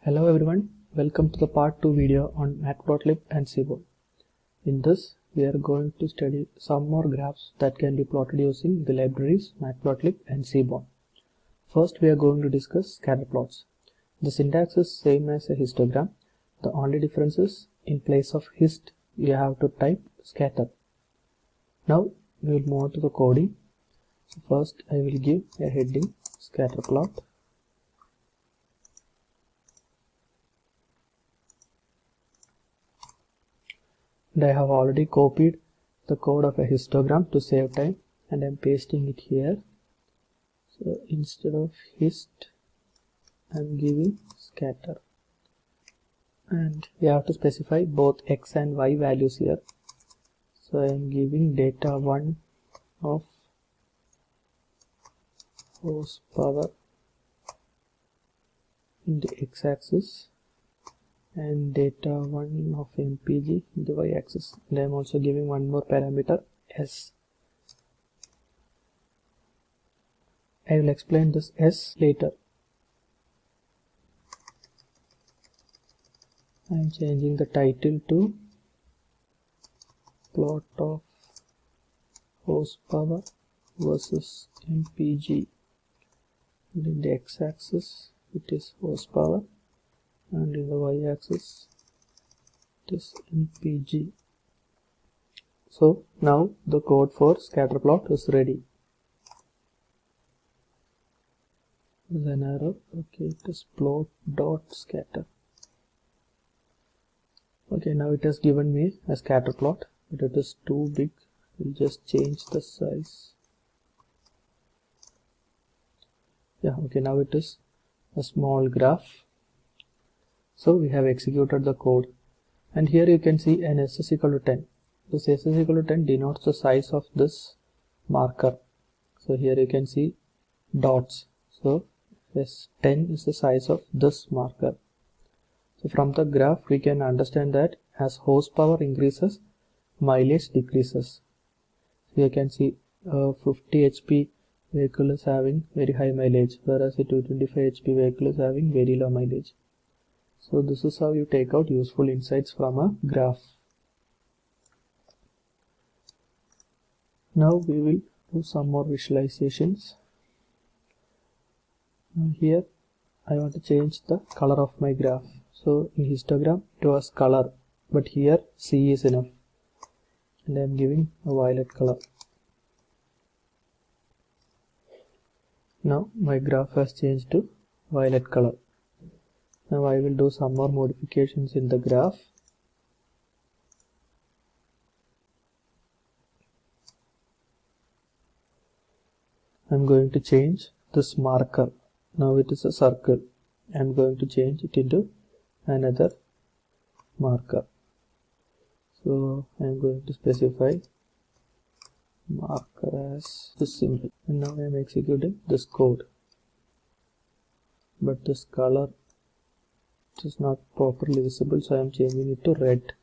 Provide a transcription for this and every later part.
Hello everyone, welcome to the part 2 video on Matplotlib and Seaborn. In this, we are going to study some more graphs that can be plotted using the libraries Matplotlib and Seaborn. First, we are going to discuss scatter plots. The syntax is same as a histogram. The only difference is in place of hist, you have to type scatter. Now, we will move to the coding. So first, I will give a heading scatter plot. And I have already copied the code of a histogram to save time, and I'm pasting it here. So instead of hist, I'm giving scatter, and we have to specify both x and y values here. So I'm giving data1 of horsepower in the x-axis and data1 of mpg in the y-axis, and I'm also giving one more parameter s. I will explain this s later. I am changing the title to plot of horsepower versus mpg, and in the x-axis it is horsepower and in the y-axis it is mpg. So now the code for scatter plot is ready. There's an error. Okay, it is plot dot scatter. Okay, now it has given me a scatter plot, but it is too big. We'll just change the size. Yeah, okay, now it is a small graph. So we have executed the code, and here you can see an s is equal to 10. This s is equal to 10 denotes the size of this marker. So here you can see dots. So S10 is the size of this marker. So from the graph we can understand that as horsepower increases, mileage decreases. So you can see a 50 HP vehicle is having very high mileage, whereas a 225 HP vehicle is having very low mileage. So this is how you take out useful insights from a graph. Now we will do some more visualizations. Now here I want to change the color of my graph. So in histogram it was color, but here C is enough, and I am giving a violet color. Now my graph has changed to violet color. Now I will do some more modifications in the graph. I'm going to change this marker. Now it is a circle. I'm going to change it into another marker. So I'm going to specify marker as this symbol, and now I'm executing this code, but this color is not properly visible, so I'm changing it to red.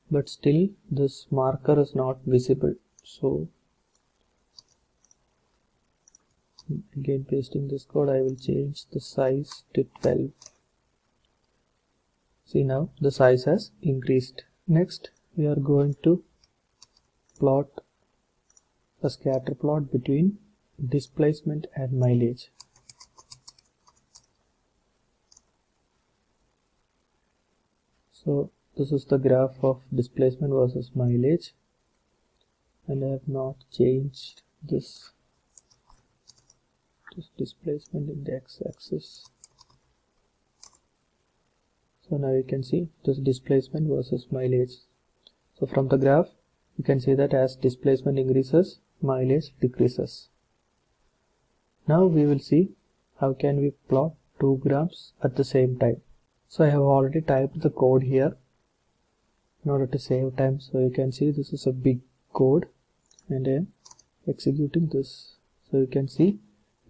But still this marker is not visible, so again pasting this code, I will change the size to 12. See, now the size has increased. Next we are going to plot a scatter plot between displacement and mileage. So this is the graph of displacement versus mileage, and I have not changed this displacement in the x-axis. So now you can see this displacement versus mileage. So from the graph you can see that as displacement increases, mileage decreases. Now we will see how can we plot two graphs at the same time. So I have already typed the code here in order to save time. So you can see this is a big code, and I am executing this. So you can see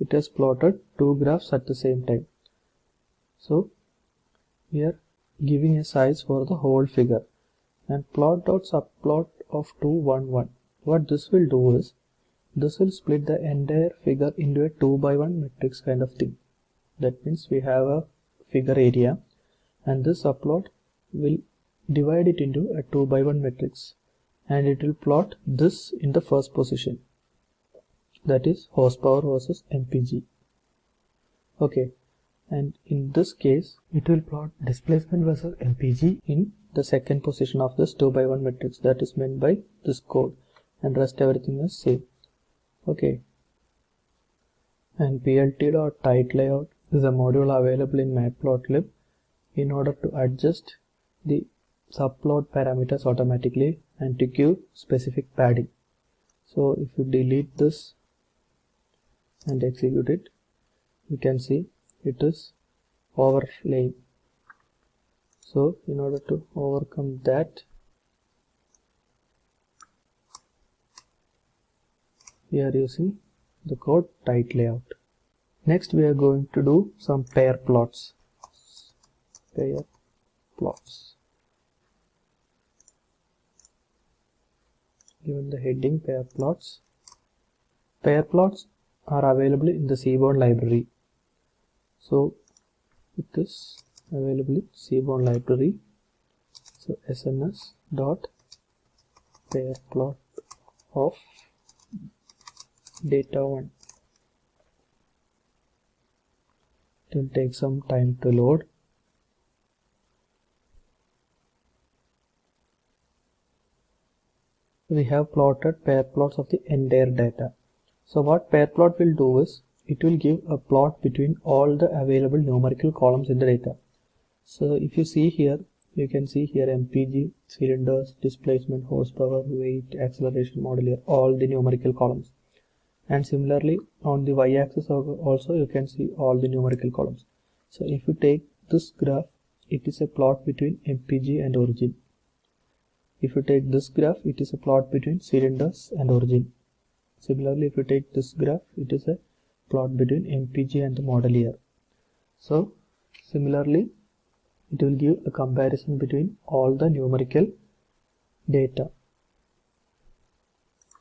it has plotted two graphs at the same time. So we are giving a size for the whole figure, and plot dot subplot of 2 1 1. What this will do is this will split the entire figure into a 2 by 1 matrix kind of thing. That means we have a figure area, and this subplot will divide it into a 2 by 1 matrix, and it will plot this in the first position, that is horsepower versus mpg. Okay, and in this case it will plot displacement versus mpg in the second position of this 2 by 1 matrix. That is meant by this code, and rest everything is same. Okay, and plt.tight_layout is a module available in matplotlib in order to adjust the subplot parameters automatically and to give specific padding. So if you delete this and execute it, you can see it is overlaying. So in order to overcome that, we are using the code tight layout. Next we are going to do some pair plots. Pair plots. Given the heading pair plots. Pair plots are available in the Seaborn library. So it is available in Seaborn library. So sns dot pair plot of data 1. It will take some time to load. We have plotted pair plots of the entire data. So what pair plot will do is, it will give a plot between all the available numerical columns in the data. So if you see here, you can see here mpg, cylinders, displacement, horsepower, weight, acceleration, model, all the numerical columns. And similarly on the y-axis also you can see all the numerical columns. So if you take this graph, it is a plot between mpg and origin. If you take this graph, it is a plot between cylinders and origin. Similarly, if you take this graph, it is a plot between mpg and the model year. So similarly, it will give a comparison between all the numerical data.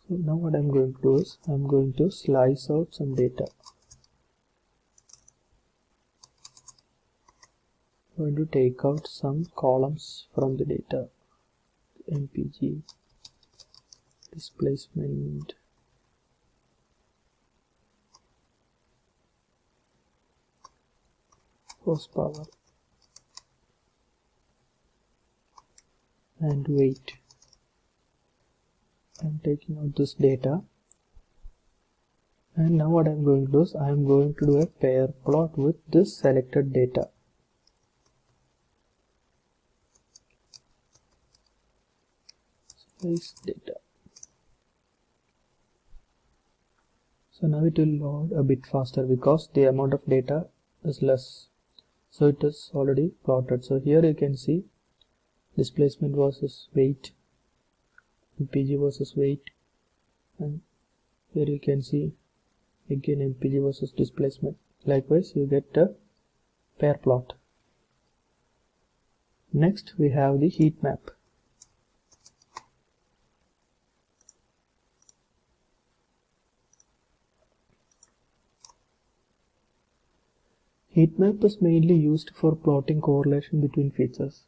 So now what I am going to do is, I am going to slice out some data. I am going to take out some columns from the data. mpg, displacement, horsepower, and weight. I am taking out this data, and now what I am going to do is, I am going to do a pair plot with this selected data. Slice data. So now it will load a bit faster because the amount of data is less. So it is already plotted. So here you can see displacement versus weight, mpg versus weight, and here you can see again mpg versus displacement. Likewise you get a pair plot. Next we have the heat map. Heat map is mainly used for plotting correlation between features.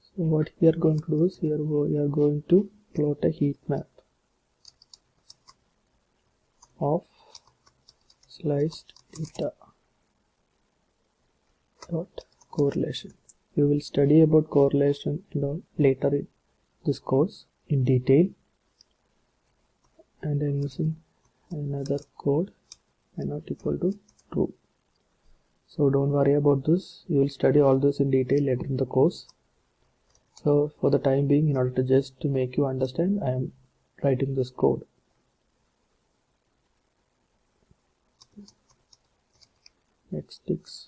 So what we are going to do is, here we are going to plot a heat map of sliced data dot correlation. We will study about correlation and all later in this course in detail. And I am using another code not equal to true. So don't worry about this, you will study all this in detail later in the course. So for the time being, in order to just to make you understand, I am writing this code. X takes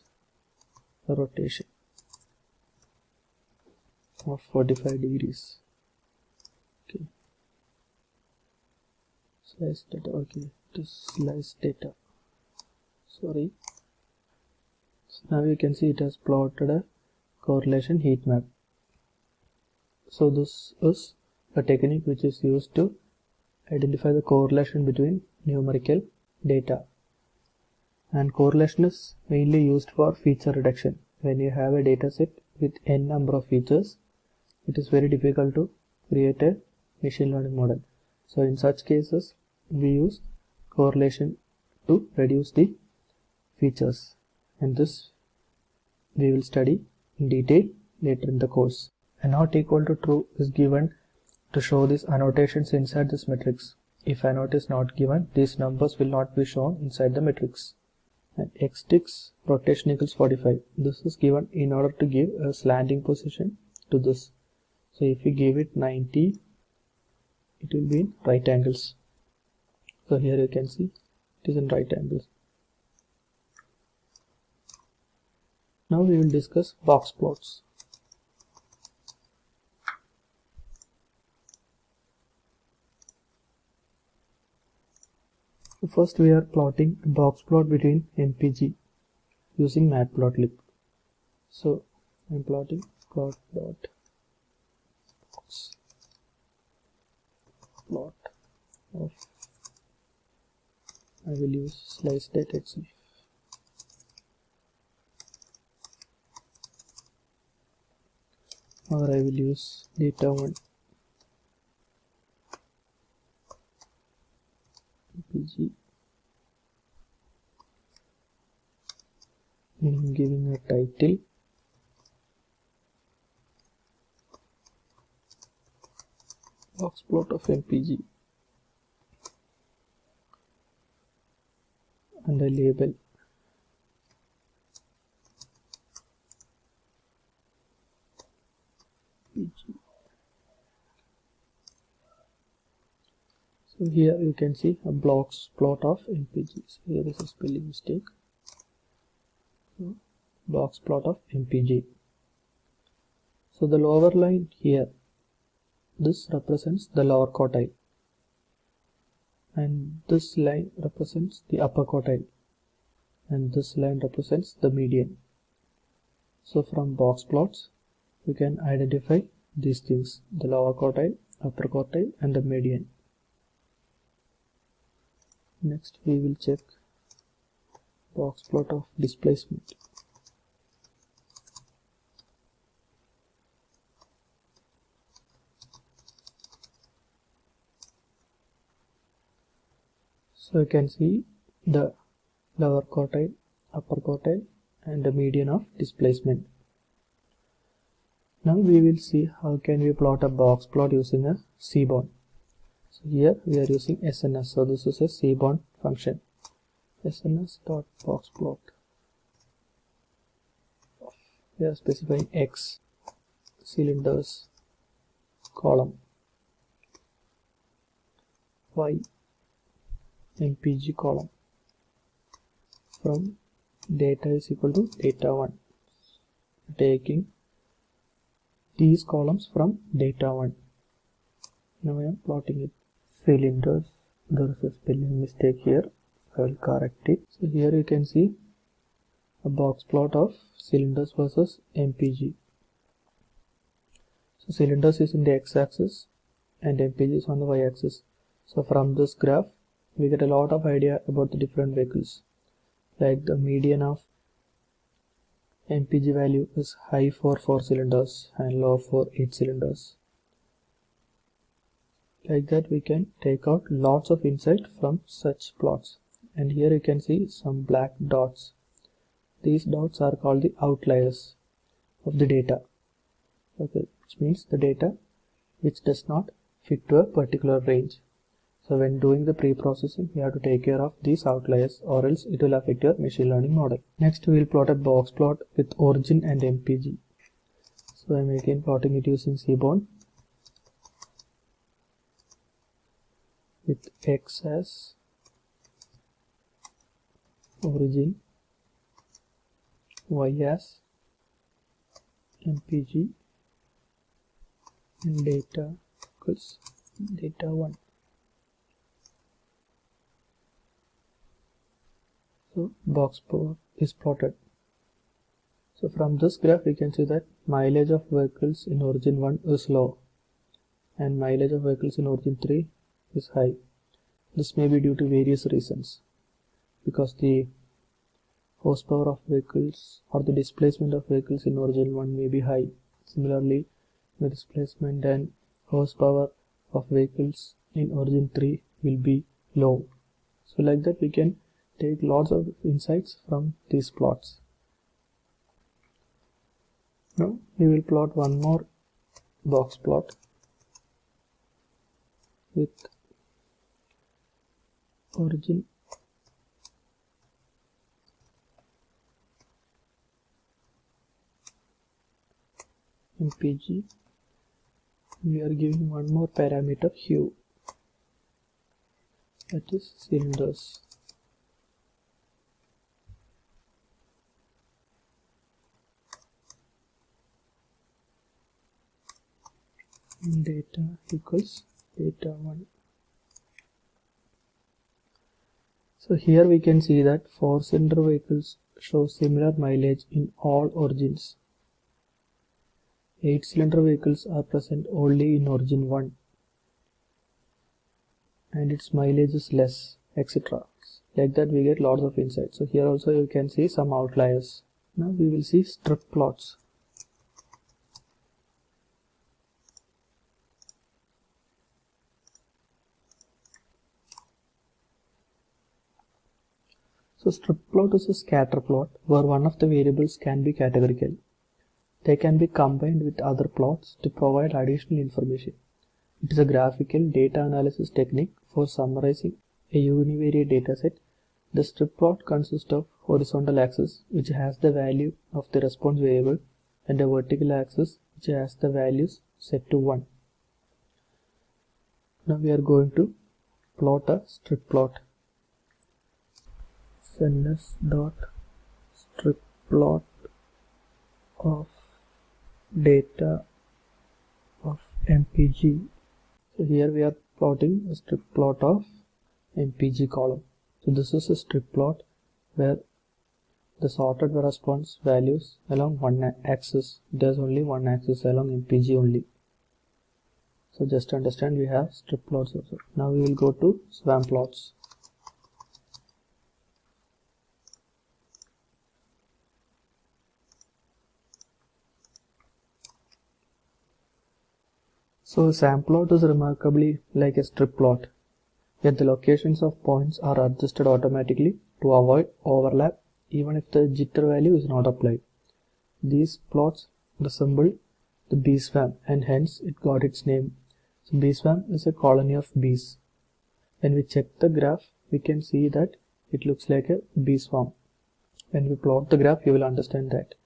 a rotation of 45 degrees. Okay. Slice data. Okay, to slice data. Sorry. So now you can see it has plotted a correlation heat map. So this is a technique which is used to identify the correlation between numerical data. And correlation is mainly used for feature reduction. When you have a data set with n number of features, it is very difficult to create a machine learning model. So in such cases, we use correlation to reduce the features, and this we will study in detail later in the course. A not equal to true is given to show these annotations inside this matrix. If a not is not given, these numbers will not be shown inside the matrix. And x6 rotation equals 45. This is given in order to give a slanting position to this. So if we give it 90, it will be in right angles. So here you can see it is in right angles. Now we will discuss box plots. So first we are plotting a box plot between MPG using matplotlib. So I am plotting plot dot box plot of, I will use slice.xlif. Or I will use data1 MPG. I am giving a title box plot of MPG and a label MPG. So here you can see a box plot of MPG. So here is a spelling mistake. So box plot of MPG. So the lower line here, this represents the lower quartile, and this line represents the upper quartile, and this line represents the median. So from box plots we can identify these things: the lower quartile, upper quartile, and the median. Next we will check box plot of displacement. So you can see the lower quartile, upper quartile, and the median of displacement. Now we will see how can we plot a box plot using a seaborn. So here we are using SNS. So this is a seaborn function. SNS.boxplot. We are specifying X cylinders column, Y MPG column. From data is equal to data1, taking these columns from data1. Now I am plotting it. Cylinders, there is a spelling mistake here, I will correct it. So here you can see a box plot of cylinders versus MPG. So cylinders is in the x-axis and MPG is on the y-axis. So from this graph we get a lot of idea about the different vehicles. Like the median of MPG value is high for 4 cylinders and low for 8 cylinders. Like that we can take out lots of insight from such plots. And here you can see some black dots. These dots are called the outliers of the data. Okay, which means the data which does not fit to a particular range. So when doing the pre-processing, you have to take care of these outliers, or else it will affect your machine learning model. Next we will plot a box plot with origin and MPG. So I am again plotting it using seaborn with X as origin, Y as MPG, and data equals data1. So box plot is plotted. So from this graph we can see that mileage of vehicles in origin 1 is low and mileage of vehicles in origin 3 is high. This may be due to various reasons, because the horsepower of vehicles or the displacement of vehicles in origin 1 may be high. Similarly, the displacement and horsepower of vehicles in origin 3 will be low. So like that we can take lots of insights from these plots. Now we will plot one more box plot with origin MPG. We are giving one more parameter hue, that is cylinders. Data equals data 1. So here we can see that 4-cylinder vehicles show similar mileage in all origins. 8-cylinder vehicles are present only in origin 1 and its mileage is less, etc. Like that we get lots of insights. So here also you can see some outliers. Now we will see strip plots. So strip plot is a scatter plot where one of the variables can be categorical. They can be combined with other plots to provide additional information. It is a graphical data analysis technique for summarizing a univariate dataset. The strip plot consists of horizontal axis which has the value of the response variable and a vertical axis which has the values set to 1. Now we are going to plot a strip plot. Strip plot of data of MPG. So here we are plotting a strip plot of MPG column. So this is a strip plot where the sorted response values along one axis. There's only one axis along MPG only. So just understand we have strip plots also. Now we will go to SWAM plots. So a SWAM plot is remarkably like a strip plot, yet the locations of points are adjusted automatically to avoid overlap even if the jitter value is not applied. These plots resemble the bee swarm and hence it got its name. So bee swarm is a colony of bees. When we check the graph, we can see that it looks like a bee swarm. When we plot the graph, you will understand that.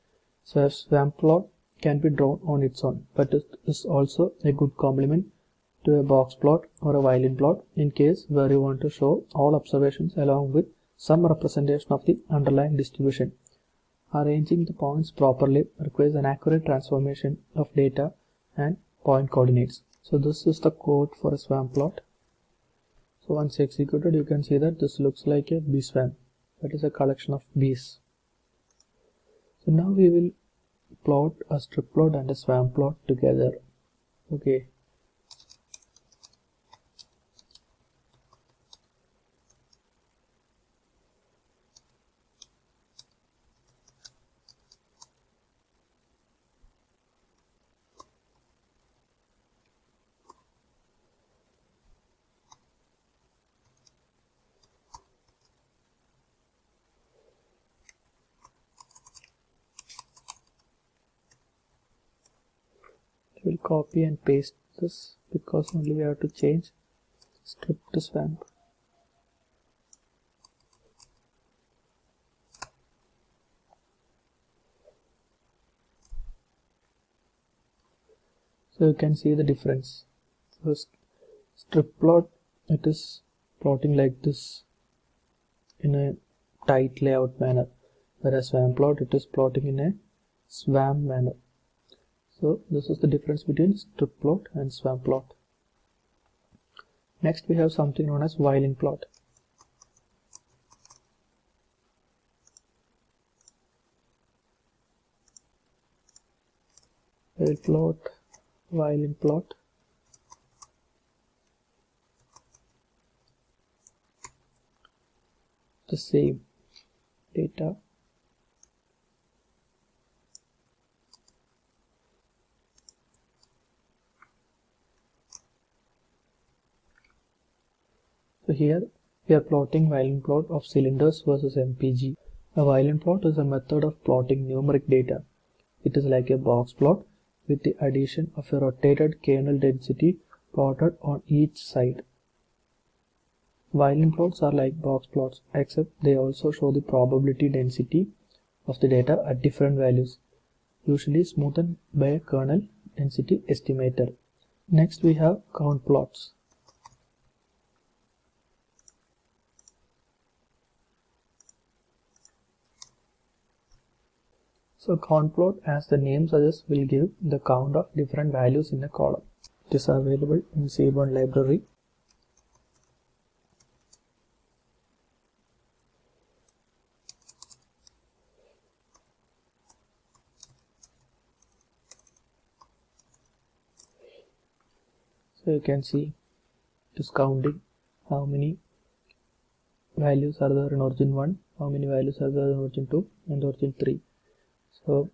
So a SWAM plot can be drawn on its own, but it is also a good complement to a box plot or a violin plot in case where you want to show all observations along with some representation of the underlying distribution. Arranging the points properly requires an accurate transformation of data and point coordinates. So this is the code for a SWAM plot. So once executed, you can see that this looks like a bee swarm. That is a collection of bees. So now we will plot a strip plot and a SWAM plot together. Okay. We'll copy and paste this because only we have to change strip to SWAM. So you can see the difference. First strip plot, it is plotting like this in a tight layout manner, whereas SWAM plot it is plotting in a SWAM manner. So this is the difference between strip plot and SWAM plot. Next we have something known as violin plot. I will plot violin plot. The same data So here we are plotting violin plot of cylinders versus MPG. A violin plot is a method of plotting numeric data. It is like a box plot with the addition of a rotated kernel density plotted on each side. Violin plots are like box plots, except they also show the probability density of the data at different values, usually smoothed by a kernel density estimator. Next we have count plots. So count plot, as the name suggests, will give the count of different values in a column. It is available in Seaborn library. So you can see it is counting how many values are there in origin 1, how many values are there in origin 2 and origin 3. So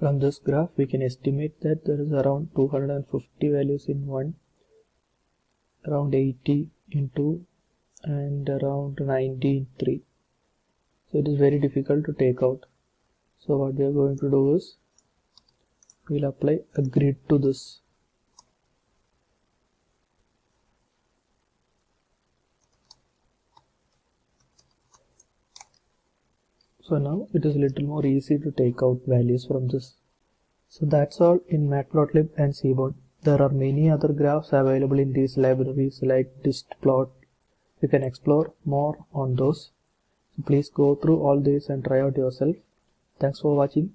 from this graph we can estimate that there is around 250 values in 1, around 80 in 2 and around 90 in 3. So it is very difficult to take out. So what we are going to do is we will apply a grid to this. So now it is a little more easy to take out values from this. So that's all in Matplotlib and Seaborn. There are many other graphs available in these libraries like distplot. You can explore more on those. So please go through all these and try out yourself. Thanks for watching.